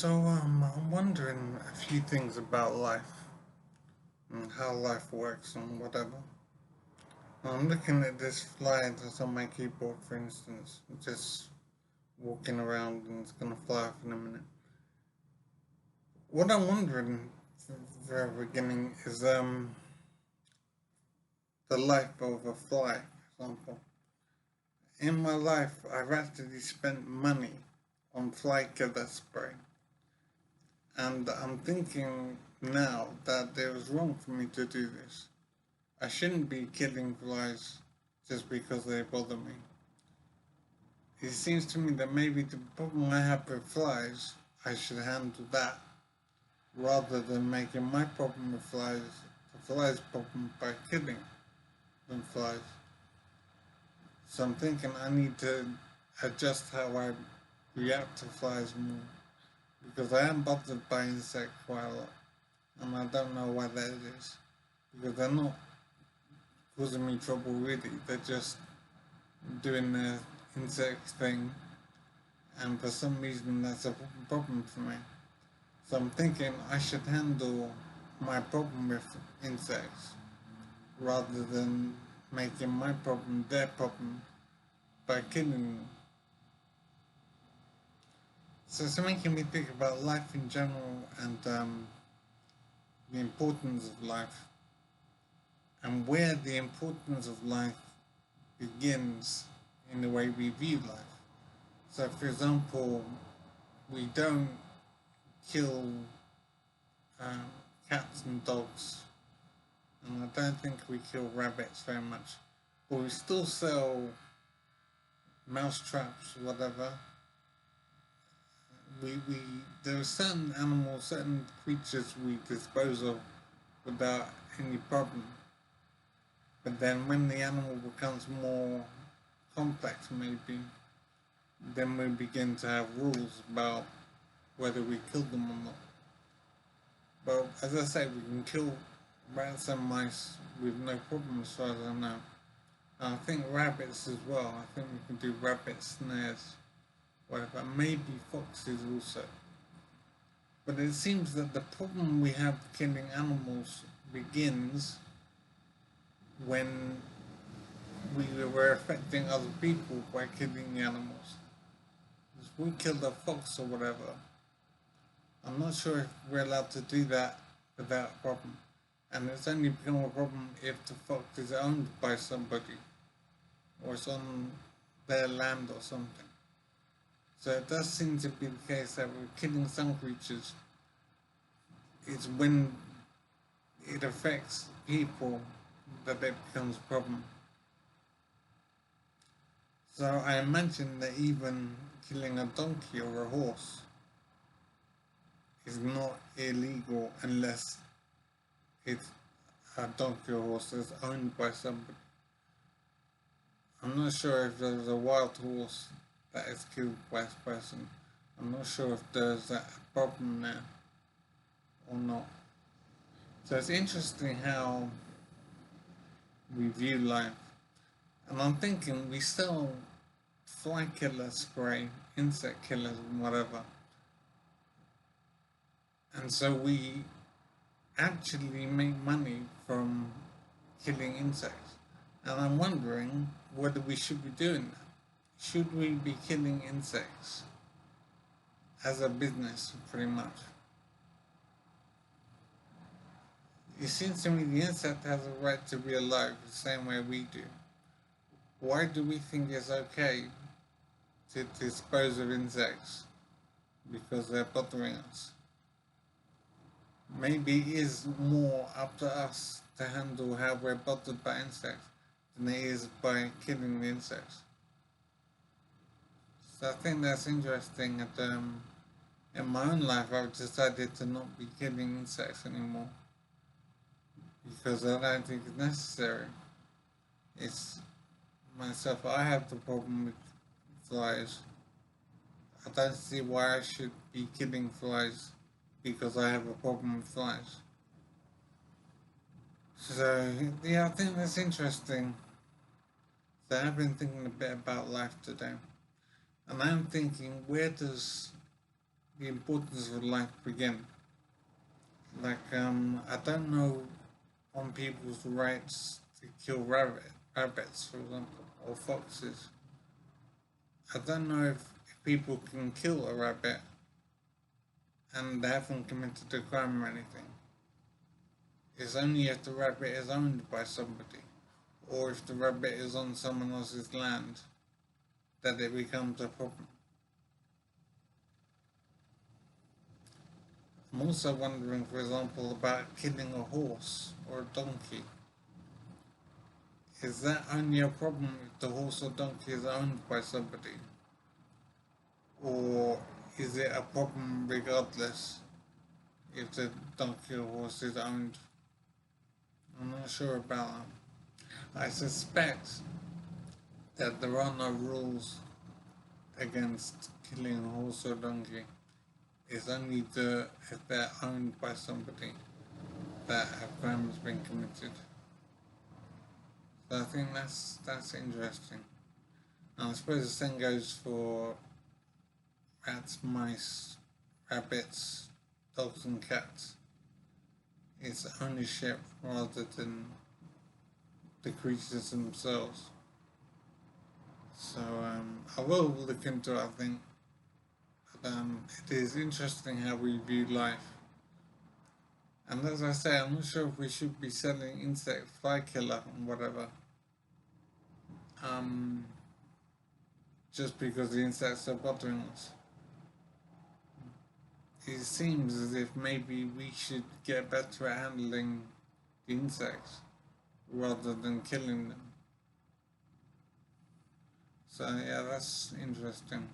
I'm wondering a few things about life and how life works and whatever. I'm looking at this fly that's on my keyboard, for instance, just walking around and it's gonna fly off in a minute. What I'm wondering for the beginning is the life of a fly, for example. In my life, I've actually spent money on fly killer spray, and I'm thinking now that it was wrong for me to do this. I shouldn't be killing flies just because they bother me. It seems to me that maybe the problem I have with flies, I should handle that rather than making my problem with flies the flies' problem by killing them flies. So I'm thinking I need to adjust how I react to flies more because I am bothered by insects quite a lot, and I don't know why that is because they're not causing me trouble really. They're just doing the insect thing, and for some reason that's a problem for me. So I'm thinking I should handle my problem with insects rather than making my problem their problem by killing them. So it's making me think about life in general and the importance of life and where the importance of life begins in the way we view life. So, for example, we don't kill um, cats and dogs, and I don't think we kill rabbits very much. But we still sell mouse traps, whatever. We there are certain animals, certain creatures we dispose of without any problem. But then when the animal becomes more complex, maybe, then we begin to have rules about whether we kill them or not. But as I say, we can kill rats and mice with no problem as far as I know. And I think rabbits as well. I think we can do rabbit snares, whatever. Maybe foxes also. But it seems that the problem we have killing animals begins when we were affecting other people by killing the animals. If we killed a fox or whatever, I'm not sure if we're allowed to do that without a problem. And it's only become a problem if the fox is owned by somebody or it's on their land or something. So it does seem to be the case that we're killing some creatures. It's when it affects people that it becomes a problem. So I imagine that even killing a donkey or a horse is not illegal unless it's a donkey or horse that's owned by somebody. I'm not sure if there's a wild horse that is killed by this person. I'm not sure if there's a problem there or not. So it's interesting how we view life. And I'm thinking we sell fly killer spray, insect killers, and whatever. And so we actually make money from killing insects. And I'm wondering whether we should be doing that. Should we be killing insects as a business, pretty much? It seems to me the insect has a right to be alive the same way we do. Why do we think it's okay to dispose of insects because they're bothering us? Maybe it is more up to us to handle how we're bothered by insects than it is by killing the insects. So I think that's interesting that in my own life I've decided to not be killing insects anymore because I don't think it's necessary. It's myself, I have the problem with flies. I don't see why I should be killing flies because I have a problem with flies. So, yeah, I think that's interesting. So I've been thinking a bit about life today. And I'm thinking, where does the importance of life begin. Like, I don't know on people's rights to kill rabbits, for example, or foxes. I don't know if people can kill a rabbit and they haven't committed a crime or anything. It's only if the rabbit is owned by somebody, or if the rabbit is on someone else's land, that it becomes a problem. I'm also wondering, for example, about killing a horse or a donkey. Is that only a problem if the horse or donkey is owned by somebody? Or is it a problem regardless if the donkey or horse is owned? I'm not sure about that. I suspect that there are no rules against killing a horse or donkey. It's only if they're owned by somebody that a crime has been committed. So I think that's interesting. And I suppose the same goes for rats, mice, rabbits, dogs and cats. It's ownership rather than the creatures themselves. So I will look into it, I think. But it is interesting how we view life. And as I say, I'm not sure if we should be selling insect fly killer and whatever. Just because the insects are bothering us. It seems as if maybe we should get better at handling the insects rather than killing them. So yeah, that's interesting.